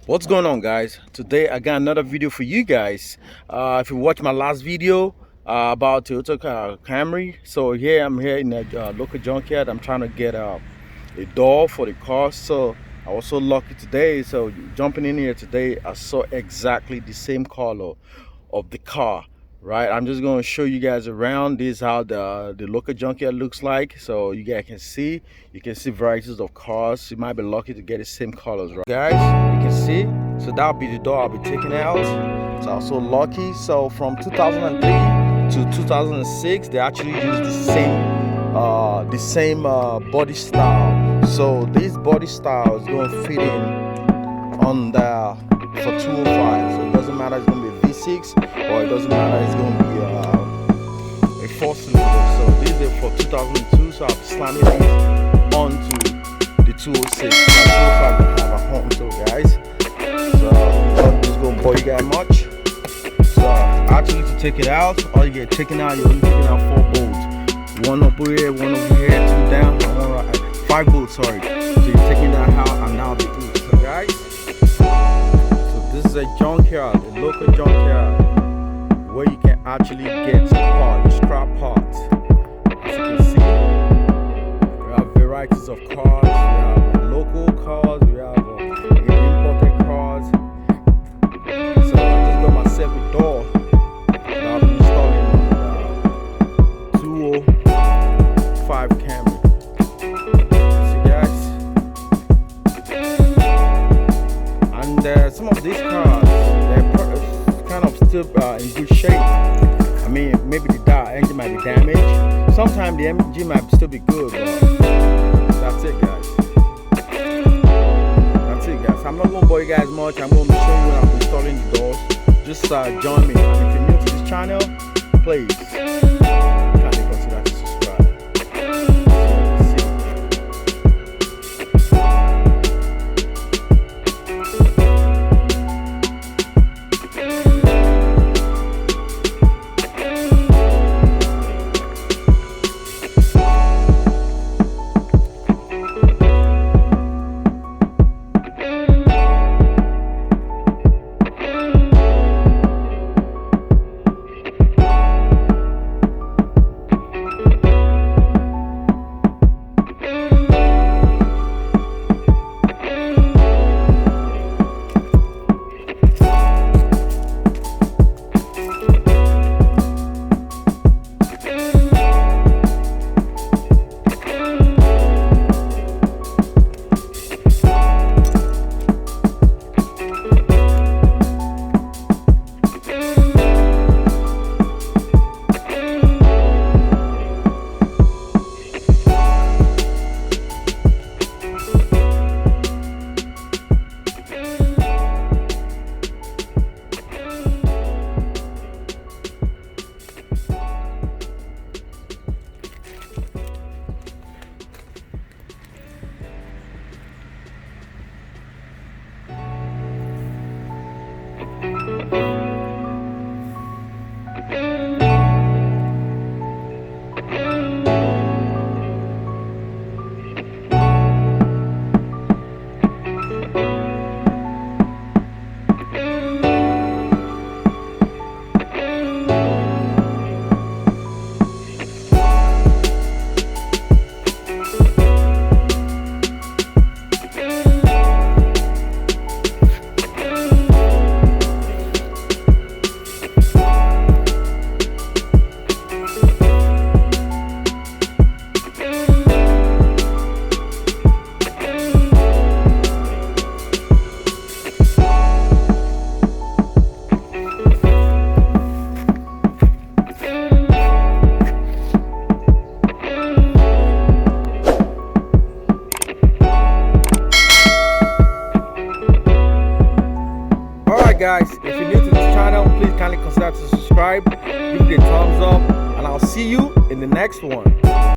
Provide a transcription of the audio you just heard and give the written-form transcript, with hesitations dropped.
What's going on, guys? Today I got another video for you guys. If you watched my last video about Toyota Camry, so here I'm here in a local junkyard. I'm trying to get a door for the car. So I was so lucky today, so jumping in here today, I saw exactly the same color of the car. Right, I'm just going to show you guys around. This is how the local junkyard looks like, so you guys can see. You can see varieties of cars. You might be lucky to get the same colors, right, guys? You can see. So that'll be the door I'll be taking out. So I was so lucky. So from 2003 to 2006, they actually used the same body style. So this body style is going to fit in on the for 205. So it doesn't matter, it's going to be V6, or it doesn't matter, it's going to be a 4-cylinder. So this is for 2002, so I'll be slamming these onto the 206. So 205 will have a home tool, guys. So I'm just going to bore you guys much. So actually, to take it out, all you get taken out, you're only taking out 4 bolts. One up here, one over here, 2 down, and 1 right. 5 bolts, sorry. So you're taking that out, and now the 8. So guys, this is a junkyard, a local junkyard, where you can actually get parts, scrap parts. As you can see, we have varieties of cars. We have local cars, we have imported cars. So I just got myself a door that I'll be installing on the 205 Camry. Some of these cars, they're kind of still in good shape. I mean, maybe the engine might be damaged. Sometimes the engine might still be good, but that's it, guys. That's it, guys. I'm not going to bore you guys much. I'm going to be showing you when I'm installing the doors. Just join me. And if you're new to this channel, please kindly consider to subscribe. Guys, if you're new to this channel, please kindly consider to subscribe, give it a thumbs up, and I'll see you in the next one.